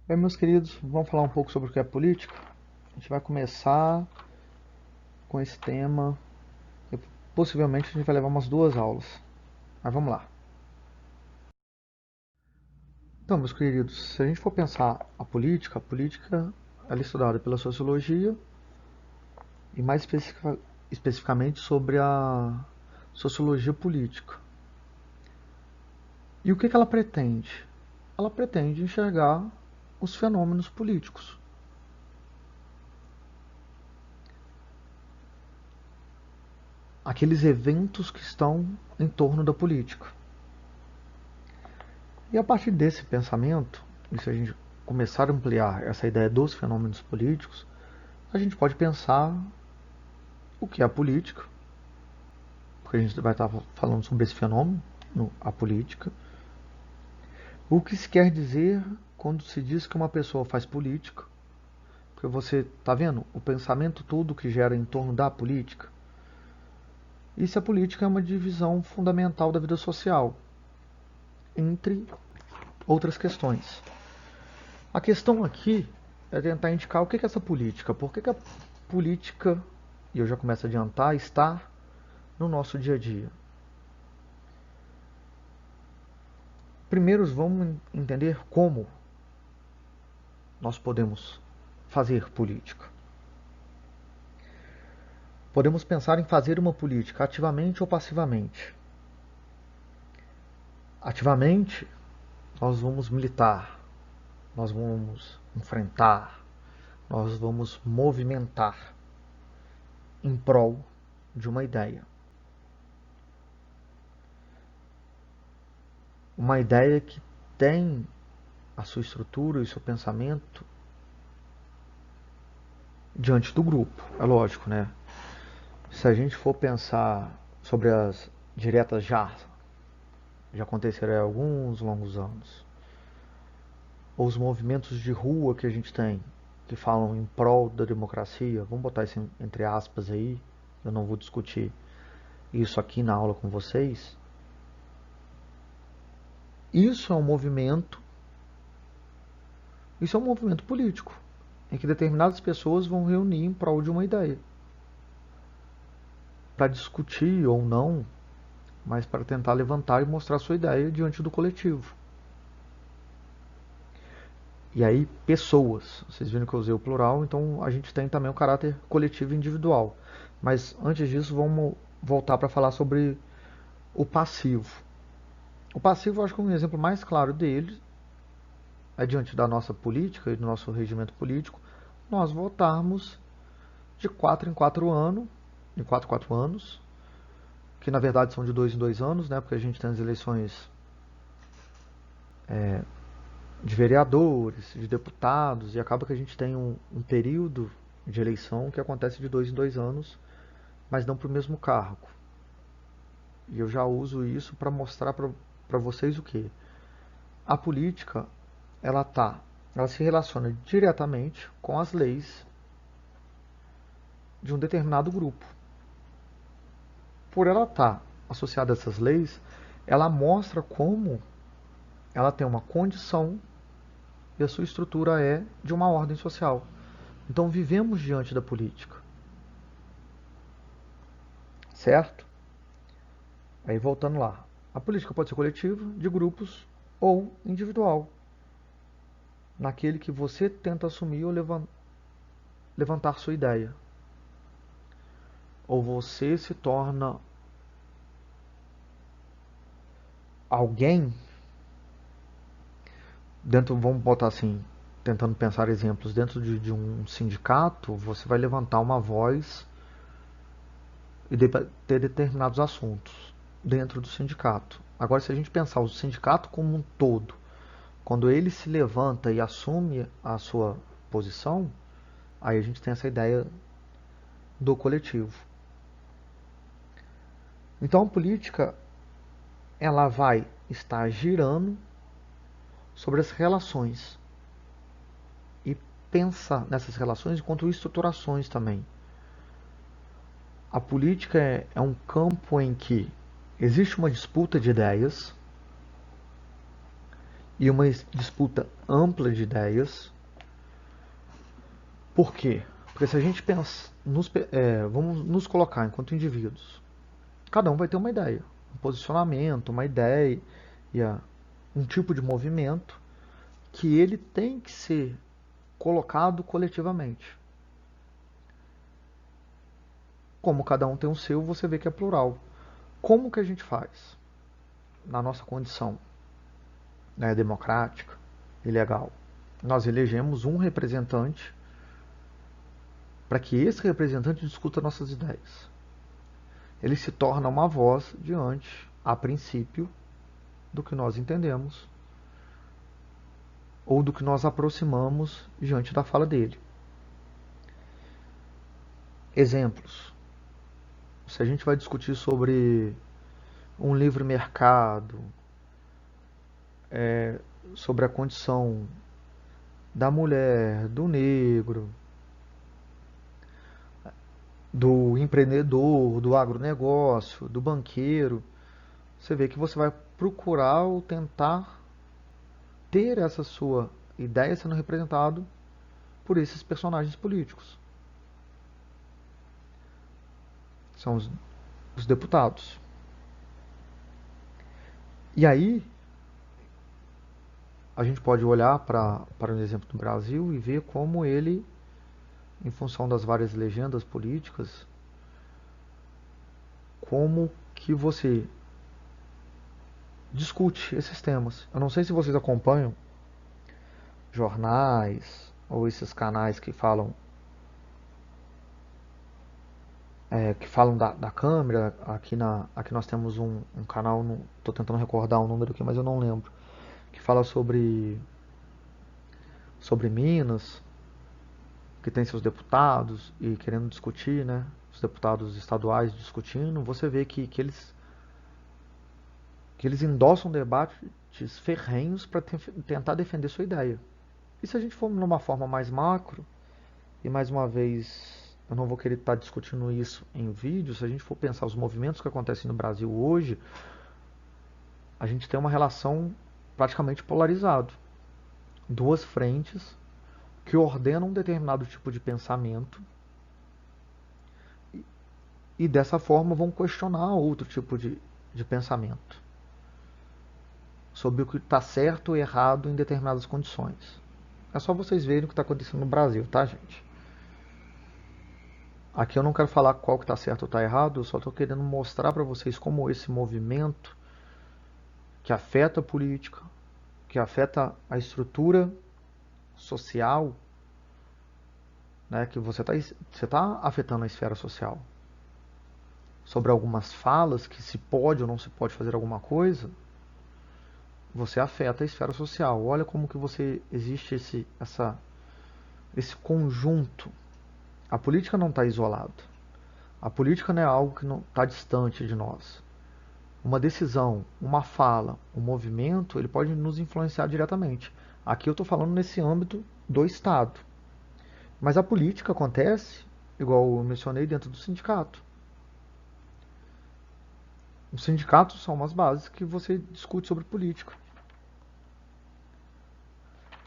Bem, meus queridos, vamos falar um pouco sobre o que é política? A gente vai começar com esse tema e possivelmente a gente vai levar umas 2 aulas. Mas vamos lá. Então, meus queridos, se a gente for pensar a política ela é estudada pela sociologia e mais especificamente sobre a sociologia política. E o que ela pretende? Ela pretende enxergar os fenômenos políticos. Aqueles eventos que estão em torno da política. E a partir desse pensamento, e se a gente começar a ampliar essa ideia dos fenômenos políticos, a gente pode pensar o que é a política, porque a gente vai estar falando sobre esse fenômeno, a política. O que se quer dizer quando se diz que uma pessoa faz política, porque você está vendo o pensamento todo que gera em torno da política. E se a política é uma divisão fundamental da vida social, entre outras questões. A questão aqui é tentar indicar o que é essa política. Por que a política, e eu já começo a adiantar, está no nosso dia a dia? Primeiro vamos entender como nós podemos fazer política. Podemos pensar em fazer uma política ativamente ou passivamente. Ativamente, nós vamos militar, nós vamos enfrentar, nós vamos movimentar em prol de uma ideia. Uma ideia que tem a sua estrutura e o seu pensamento diante do grupo. É lógico, né? Se a gente for pensar sobre as diretas já aconteceram há alguns longos anos, ou os movimentos de rua que a gente tem, que falam em prol da democracia, vamos botar isso entre aspas aí, eu não vou discutir isso aqui na aula com vocês. Isso é um movimento, isso é um movimento político, em que determinadas pessoas vão reunir em prol de uma ideia, para discutir ou não, mas para tentar levantar e mostrar sua ideia diante do coletivo. E aí, pessoas. Vocês viram que eu usei o plural, então a gente tem também o caráter coletivo e individual. Mas antes disso, vamos voltar para falar sobre o passivo. O passivo, eu acho que um exemplo mais claro dele é diante da nossa política e do nosso regimento político, nós votarmos de 4 em 4 anos, em 4 em 4 anos, que na verdade são de 2 em 2 anos, né, porque a gente tem as eleições de vereadores, de deputados, e acaba que a gente tem um período de eleição que acontece de 2 em 2 anos, mas não para o mesmo cargo. E eu já uso isso para mostrar para vocês o que? A política, ela se relaciona diretamente com as leis de um determinado grupo. Por ela estar associada a essas leis, ela mostra como ela tem uma condição e a sua estrutura é de uma ordem social. Então vivemos diante da política, certo? Aí voltando lá. A política pode ser coletiva, de grupos ou individual. Naquele que você tenta assumir ou levantar sua ideia. Ou você se torna alguém dentro, vamos botar assim, tentando pensar exemplos, dentro de um sindicato, você vai levantar uma voz e debater determinados assuntos dentro do sindicato. Agora, se a gente pensar o sindicato como um todo, quando ele se levanta e assume a sua posição, aí a gente tem essa ideia do coletivo. Então a política ela vai estar girando sobre as relações e pensa nessas relações enquanto estruturações também. A política é um campo em que existe uma disputa de ideias e uma disputa ampla de ideias. Por quê? Porque se a gente pensa, vamos nos colocar enquanto indivíduos, cada um vai ter uma ideia, um posicionamento, uma ideia, um tipo de movimento que ele tem que ser colocado coletivamente. Como cada um tem o seu, você vê que é plural. Como que a gente faz? Na nossa condição, né, democrática e legal, nós elegemos um representante para que esse representante discuta nossas ideias. Ele se torna uma voz diante, a princípio, do que nós entendemos ou do que nós aproximamos diante da fala dele. Exemplos. Se a gente vai discutir sobre um livre mercado, sobre a condição da mulher, do negro, do empreendedor, do agronegócio, do banqueiro, você vê que você vai procurar ou tentar ter essa sua ideia sendo representado por esses personagens políticos. São os deputados. E aí, a gente pode olhar para o exemplo do Brasil e ver como ele, em função das várias legendas políticas, como que você discute esses temas. Eu não sei se vocês acompanham jornais ou esses canais que falam da Câmara. Aqui nós temos um canal, estou tentando recordar o número aqui, mas eu não lembro, que fala sobre Minas, que tem seus deputados e querendo discutir, né? Os deputados estaduais discutindo, você vê que eles endossam debates ferrenhos para tentar defender sua ideia. E se a gente for numa forma mais macro, e mais uma vez eu não vou querer estar discutindo isso em vídeo, se a gente for pensar os movimentos que acontecem no Brasil hoje, a gente tem uma relação praticamente polarizada. Duas frentes que ordenam um determinado tipo de pensamento e dessa forma vão questionar outro tipo de pensamento sobre o que está certo ou errado em determinadas condições. É só vocês verem o que está acontecendo no Brasil, tá, gente? Aqui eu não quero falar qual que está certo ou está errado, eu só estou querendo mostrar para vocês como esse movimento que afeta a política, que afeta a estrutura social, né, que você tá afetando a esfera social. Sobre algumas falas que se pode ou não se pode fazer alguma coisa, você afeta a esfera social. Olha como que existe esse conjunto. A política não está isolada. A política não é algo que não está distante de nós. Uma decisão, uma fala, um movimento, ele pode nos influenciar diretamente. Aqui eu estou falando nesse âmbito do Estado. Mas a política acontece, igual eu mencionei, dentro do sindicato. Os sindicatos são umas bases que você discute sobre política.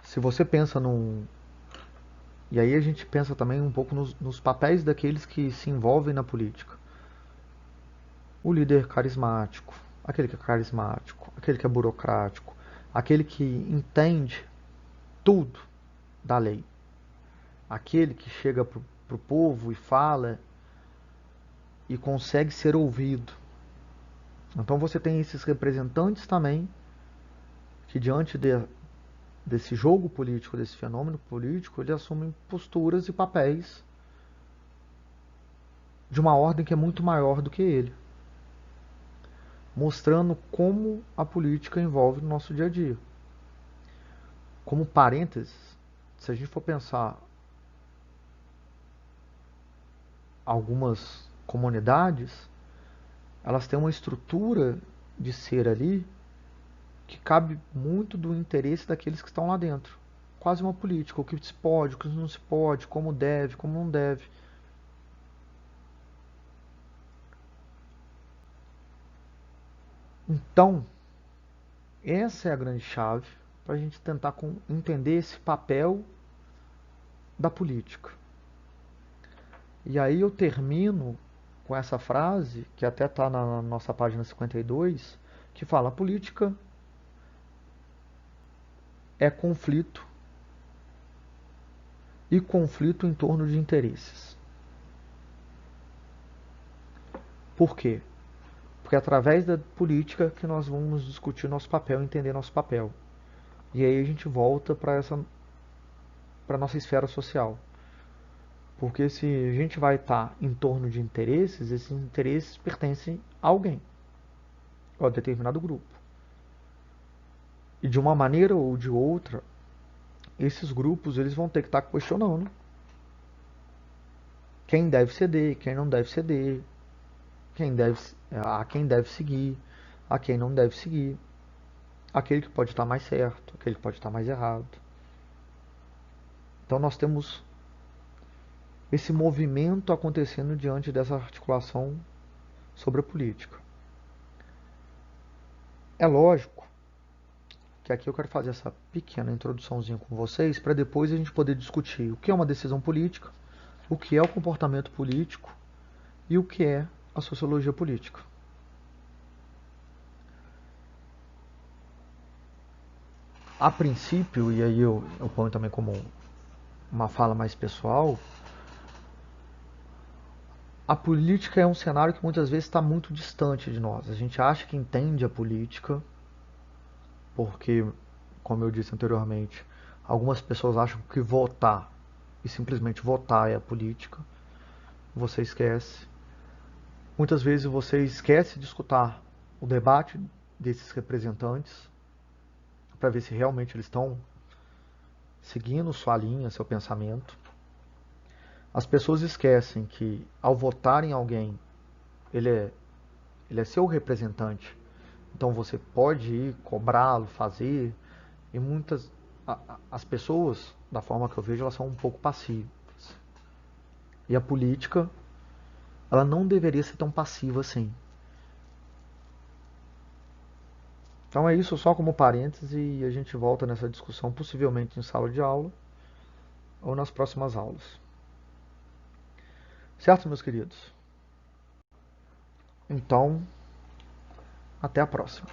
Se você pensa num. E aí a gente pensa também um pouco nos papéis daqueles que se envolvem na política. O líder carismático, aquele que é burocrático, aquele que entende tudo da lei, aquele que chega pro povo e fala e consegue ser ouvido. Então você tem esses representantes também que desse jogo político, desse fenômeno político, eles assumem posturas e papéis de uma ordem que é muito maior do que ele, mostrando como a política envolve no nosso dia a dia. Como parênteses, se a gente for pensar algumas comunidades, elas têm uma estrutura de ser ali que cabe muito do interesse daqueles que estão lá dentro. Quase uma política, o que se pode, o que não se pode, como deve, como não deve. Então, essa é a grande chave. para a gente tentar entender esse papel da política. E aí eu termino com essa frase, que até está na nossa página 52, que fala: a política é conflito, e conflito em torno de interesses. Por quê? Porque é através da política que nós vamos discutir nosso papel, entender nosso papel. E aí a gente volta para a nossa esfera social. Porque se a gente vai estar em torno de interesses, esses interesses pertencem a alguém, a determinado grupo. E de uma maneira ou de outra, esses grupos eles vão ter que estar questionando quem deve ceder, quem não deve ceder, a quem deve seguir, a quem não deve seguir, aquele que pode estar mais certo, aquele que pode estar mais errado. Então nós temos esse movimento acontecendo diante dessa articulação sobre a política. É lógico que aqui eu quero fazer essa pequena introduçãozinha com vocês para depois a gente poder discutir o que é uma decisão política, o que é o comportamento político e o que é a sociologia política. A princípio, e aí eu ponho também como uma fala mais pessoal, a política é um cenário que muitas vezes está muito distante de nós. A gente acha que entende a política, porque, como eu disse anteriormente, algumas pessoas acham que votar e simplesmente votar é a política. Você esquece. Muitas vezes você esquece de escutar o debate desses representantes para ver se realmente eles estão seguindo sua linha, seu pensamento. As pessoas esquecem que ao votar em alguém, ele é seu representante. Então você pode ir cobrá-lo, fazer. E muitas as pessoas, da forma que eu vejo, elas são um pouco passivas. E a política, ela não deveria ser tão passiva assim. Então é isso só como parêntese e a gente volta nessa discussão possivelmente em sala de aula ou nas próximas aulas. Certo, meus queridos? Então, até a próxima.